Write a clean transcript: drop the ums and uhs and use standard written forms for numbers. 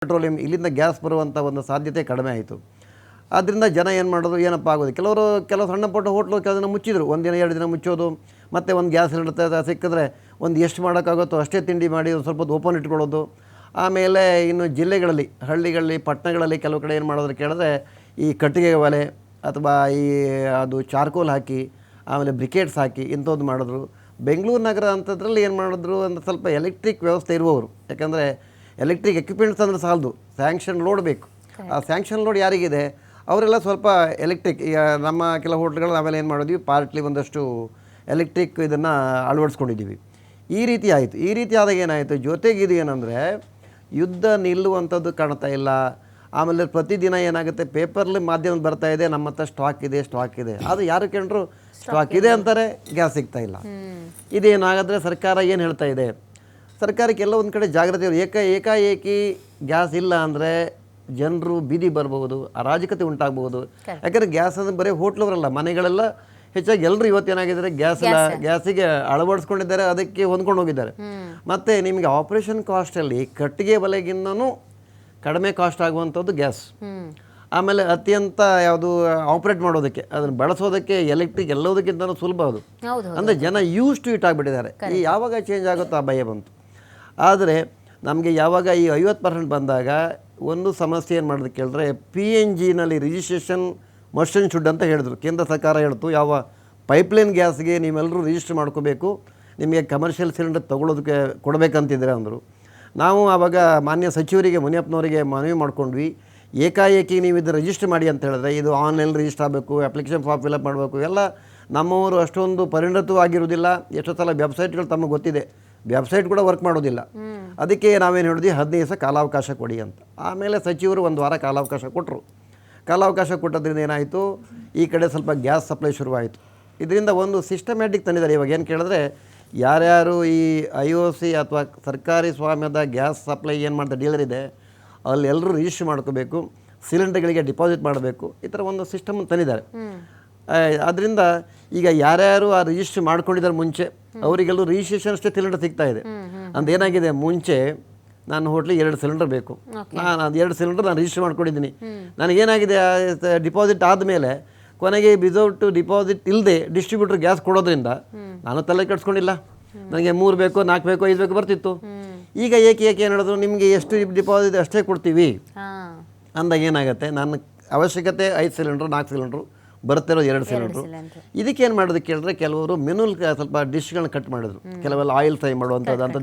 Petroleum ಇಲ್ಲಿಂದ gas ಬರುವಂಥ ಒಂದು ಸಾಧ್ಯತೆ ಕಡಿಮೆ ಆಯಿತು. ಆದ್ದರಿಂದ ಜನ ಏನು ಮಾಡೋದು, ಏನಪ್ಪ ಆಗೋದು, ಕೆಲವು ಸಣ್ಣ ಪುಟ್ಟ ಹೋಟ್ಲು ಕೆಲವನ್ನ ಮುಚ್ಚಿದ್ರು. ಒಂದಿನ 2 ದಿನ ಮುಚ್ಚೋದು, ಮತ್ತು ಒಂದು ಗ್ಯಾಸ್ ಸಿಲಿಂಡರ್ ಸಿಕ್ಕಿದ್ರೆ ಒಂದು ಎಷ್ಟು ಮಾಡೋಕ್ಕಾಗುತ್ತೋ ಅಷ್ಟೇ ತಿಂಡಿ ಮಾಡಿ ಒಂದು ಸ್ವಲ್ಪ ಹೊತ್ತು ಓಪನ್ ಇಟ್ಕೊಳ್ಳೋದು. ಆಮೇಲೆ ಇನ್ನು ಜಿಲ್ಲೆಗಳಲ್ಲಿ, ಹಳ್ಳಿಗಳಲ್ಲಿ, ಪಟ್ಟಣಗಳಲ್ಲಿ ಕೆಲವು ಕಡೆ ಏನು ಮಾಡೋದು ಕೇಳಿದ್ರೆ ಈ ಕಟ್ಟಿಗೆ ಒಲೆ ಅಥವಾ ಅದು ಚಾರ್ಕೋಲ್ ಹಾಕಿ ಆಮೇಲೆ ಬ್ರಿಕೇಟ್ಸ್ ಹಾಕಿ ಇಂಥದ್ದು ಮಾಡಿದ್ರು. ಬೆಂಗಳೂರು ನಗರ ಅಂಥದ್ರಲ್ಲಿ ಏನು ಮಾಡಿದ್ರು ಅಂದರೆ ಸ್ವಲ್ಪ ಎಲೆಕ್ಟ್ರಿಕ್ ವ್ಯವಸ್ಥೆ ಇರುವವರು, ಯಾಕಂದರೆ ಎಲೆಕ್ಟ್ರಿಕ್ ಎಕ್ವಿಪ್ಮೆಂಟ್ಸ್ ಅಂದರೆ ಸಾಲದು, ಸ್ಯಾಂಕ್ಷನ್ ಲೋಡ್ ಬೇಕು. ಆ ಸ್ಯಾಂಕ್ಷನ್ ಲೋಡ್ ಯಾರಿಗಿದೆ ಅವರೆಲ್ಲ ಸ್ವಲ್ಪ ಎಲೆಕ್ಟ್ರಿಕ್. ಈಗ ನಮ್ಮ ಕೆಲವು ಹೋಟ್ಲ್ಗಳು ನಾವೆಲ್ಲ ಏನು ಮಾಡಿದ್ವಿ, ಪಾರ್ಟ್ಲಿ ಒಂದಷ್ಟು ಎಲೆಕ್ಟ್ರಿಕ್ ಇದನ್ನು ಅಳವಡಿಸ್ಕೊಂಡಿದ್ದೀವಿ. ಈ ರೀತಿ ಆಯಿತು. ಈ ರೀತಿ ಆದಾಗ ಏನಾಯಿತು, ಜೊತೆಗೆ ಇದು ಏನಂದರೆ ಯುದ್ಧ ನಿಲ್ಲುವಂಥದ್ದು ಕಾಣ್ತಾ ಇಲ್ಲ. ಆಮೇಲೆ ಪ್ರತಿದಿನ ಏನಾಗುತ್ತೆ, ಪೇಪರ್ಲಿ ಮಾಧ್ಯಮ ಬರ್ತಾ ಇದೆ, ನಮ್ಮ ಹತ್ರ ಸ್ಟಾಕ್ ಇದೆ. ಅದು ಯಾರು ಕೇಳಿದ್ರು ಸ್ಟಾಕ್ ಇದೆ ಅಂತಾರೆ, ಗ್ಯಾಸ್ ಸಿಗ್ತಾ ಇಲ್ಲ. ಇದೇನಾಗಿದ್ರೆ ಸರ್ಕಾರ ಏನು ಹೇಳ್ತಾ ಇದೆ, ಸರ್ಕಾರಕ್ಕೆ ಎಲ್ಲ ಒಂದು ಕಡೆ ಜಾಗ್ರತೆ. ಏಕಾಏಕಿ ಗ್ಯಾಸ್ ಇಲ್ಲ ಅಂದರೆ ಜನರು ಬೀದಿ ಬರ್ಬೋದು, ಅರಾಜಕತೆ ಉಂಟಾಗ್ಬೋದು. ಯಾಕಂದರೆ ಗ್ಯಾಸ್ ಅಂದರೆ ಬರೀ ಹೋಟ್ಲವರಲ್ಲ, ಮನೆಗಳೆಲ್ಲ ಹೆಚ್ಚಾಗಿ ಎಲ್ಲರೂ ಇವತ್ತೇನಾಗಿದ್ದಾರೆ ಗ್ಯಾಸಿಗೆ ಅಳವಡಿಸ್ಕೊಂಡಿದ್ದಾರೆ, ಅದಕ್ಕೆ ಹೊಂದ್ಕೊಂಡು ಹೋಗಿದ್ದಾರೆ. ಮತ್ತು ನಿಮಗೆ ಆಪ್ರೇಷನ್ ಕಾಸ್ಟಲ್ಲಿ ಕಟ್ಟಿಗೆ ಬೆಲೆಗಿಂತನೂ ಕಡಿಮೆ ಕಾಸ್ಟ್ ಆಗುವಂಥದ್ದು ಗ್ಯಾಸ್. ಆಮೇಲೆ ಅತ್ಯಂತ ಯಾವುದು ಆಪ್ರೇಟ್ ಮಾಡೋದಕ್ಕೆ, ಅದನ್ನು ಬಳಸೋದಕ್ಕೆ ಎಲೆಕ್ಟ್ರಿಕ್ ಎಲ್ಲದಕ್ಕಿಂತಲೂ ಸುಲಭ ಅದು. ಅಂದರೆ ಜನ ಯೂಸ್ ಟು ಇಟ್ ಆಗಿಬಿಟ್ಟಿದ್ದಾರೆ. ಈ ಯಾವಾಗ ಚೇಂಜ್ ಆಗುತ್ತೋ ಆ ಭಯ ಬಂತು. ಆದರೆ ನಮಗೆ ಯಾವಾಗ ಈ 50% ಬಂದಾಗ ಒಂದು ಸಮಸ್ಯೆ ಏನು ಮಾಡೋದು ಕೇಳಿದ್ರೆ, PNGನಲ್ಲಿ ರಿಜಿಸ್ಟ್ರೇಷನ್ ಮಸ್ಟ್ ಶುಡ್ ಅಂತ ಹೇಳಿದ್ರು. ಕೇಂದ್ರ ಸರ್ಕಾರ ಹೇಳ್ತು, ಯಾವ ಪೈಪ್ಲೈನ್ ಗ್ಯಾಸ್ಗೆ ನೀವೆಲ್ಲರೂ ರಿಜಿಸ್ಟರ್ ಮಾಡ್ಕೋಬೇಕು, ನಿಮಗೆ ಕಮರ್ಷಿಯಲ್ ಸಿಲಿಂಡರ್ ತೊಗೊಳೋದಕ್ಕೆ ಕೊಡಬೇಕಂತಿದ್ರೆ ಅಂದರು. ನಾವು ಆವಾಗ ಮಾನ್ಯ ಸಚಿವರಿಗೆ, ಮುನಿಯಪ್ಪನವರಿಗೆ ಮನವಿ ಮಾಡ್ಕೊಂಡ್ವಿ, ಏಕಾಏಕಿ ನೀವು ಇದು ರಿಜಿಸ್ಟರ್ ಮಾಡಿ ಅಂತ ಹೇಳಿದ್ರೆ ಇದು ಆನ್ಲೈನ್ ರಿಜಿಸ್ಟರ್ ಆಗಬೇಕು, ಅಪ್ಲಿಕೇಶನ್ ಫಾರ್ಮ್ ಫಿಲಪ್ ಮಾಡಬೇಕು. ಎಲ್ಲ ನಮ್ಮವರು ಅಷ್ಟೊಂದು ಪರಿಣತವಾಗಿರೋದಿಲ್ಲ. ಎಷ್ಟೋ ಸಲ ವೆಬ್ಸೈಟ್ಗಳು ತಮಗೆ ಗೊತ್ತಿದೆ, ವೆಬ್ಸೈಟ್ ಕೂಡ ವರ್ಕ್ ಮಾಡೋದಿಲ್ಲ. ಅದಕ್ಕೆ ನಾವೇನು ಹೇಳಿದ್ವಿ, 15 ದಿವಸ ಕಾಲಾವಕಾಶ ಕೊಡಿ ಅಂತ. ಆಮೇಲೆ ಸಚಿವರು 1 ವಾರ ಕಾಲಾವಕಾಶ ಕೊಟ್ಟರು. ಕಾಲಾವಕಾಶ ಕೊಟ್ಟದ್ರಿಂದ ಏನಾಯಿತು, ಈ ಕಡೆ ಸ್ವಲ್ಪ ಗ್ಯಾಸ್ ಸಪ್ಲೈ ಶುರುವಾಯಿತು. ಇದರಿಂದ ಒಂದು ಸಿಸ್ಟಮ್ಯಾಟಿಕ್ ತಂದಿದ್ದಾರೆ. ಇವಾಗ ಏನು ಕೇಳಿದ್ರೆ, ಯಾರ್ಯಾರು ಈ IOC ಅಥವಾ ಸರ್ಕಾರಿ ಸ್ವಾಮ್ಯದ ಗ್ಯಾಸ್ ಸಪ್ಲೈ ಏನು ಮಾಡ್ತಾರೆ ಡೀಲರ್ ಇದೆ, ಅಲ್ಲಿ ಎಲ್ಲರೂ ರಿಜಿಸ್ಟರ್ ಮಾಡ್ಕೋಬೇಕು, ಸಿಲಿಂಡರ್ಗಳಿಗೆ ಡಿಪಾಸಿಟ್ ಮಾಡಬೇಕು. ಈ ಥರ ಒಂದು ಸಿಸ್ಟಮ್ ತಂದಿದ್ದಾರೆ. ಅದರಿಂದ ಈಗ ಯಾರ್ಯಾರು ಆ ರಿಜಿಸ್ಟರ್ ಮಾಡ್ಕೊಂಡಿದ್ದಾರೆ ಮುಂಚೆ, ಅವರಿಗೆಲ್ಲರೂ ರಿಜಿಸ್ಟ್ರೇಷನ್ ಅಷ್ಟೇ ಸಿಲಿಂಡರ್ ಸಿಗ್ತಾ ಇದೆ. ಅಂದೇನಾಗಿದೆ, ಮುಂಚೆ ನಾನು ಹೋಟ್ಲಿಗೆ 2 ಸಿಲಿಂಡರ್ ಬೇಕು, ನಾನು ಅದು 2 ಸಿಲಿಂಡರ್ ನಾನು ರಿಜಿಸ್ಟರ್ ಮಾಡ್ಕೊಂಡಿದ್ದೀನಿ. ನನಗೇನಾಗಿದೆ, ಡಿಪಾಸಿಟ್ ಆದಮೇಲೆ ಕೊನೆಗೆ ವಿದೌಟ್ ಡಿಪಾಸಿಟ್ ಇಲ್ಲದೆ ಡಿಸ್ಟ್ರಿಬ್ಯೂಟರ್ ಗ್ಯಾಸ್ ಕೊಡೋದ್ರಿಂದ ನಾನು ತಲೆ ಕೆಡಿಸ್ಕೊಂಡಿಲ್ಲ, ನನಗೆ 3 ಬೇಕು, 4 ಬೇಕು, 5 ಬೇಕು ಬರ್ತಿತ್ತು. ಈಗ ಏಕೆ ಏನು ಹೇಳಿದ್ರು, ನಿಮಗೆ ಎಷ್ಟು ಡಿಪಾಸಿಟ್ ಅಷ್ಟೇ ಕೊಡ್ತೀವಿ ಅಂದಾಗ ಏನಾಗುತ್ತೆ, ನನ್ನ ಅವಶ್ಯಕತೆ 5 ಸಿಲಿಂಡ್ರು 4 ಸಿಲಿಂಡ್ರು ಬರ್ತಿರೋ 2 ಸಿಲಿಂಡ್ರು. ಇದಕ್ಕೇನು ಮಾಡೋದಕ್ಕೆ ಕೇಳಿದ್ರೆ, ಕೆಲವರು ಮೆನುಲ್ ಸ್ವಲ್ಪ ಡಿಶ್ಗಳನ್ನ ಕಟ್ ಮಾಡಿದ್ರು, ಕೆಲವೆಲ್ಲ ಆಯಿಲ್ ಫ್ರೈ ಮಾಡುವಂಥದ್ದು ಅಂಥದ್ದು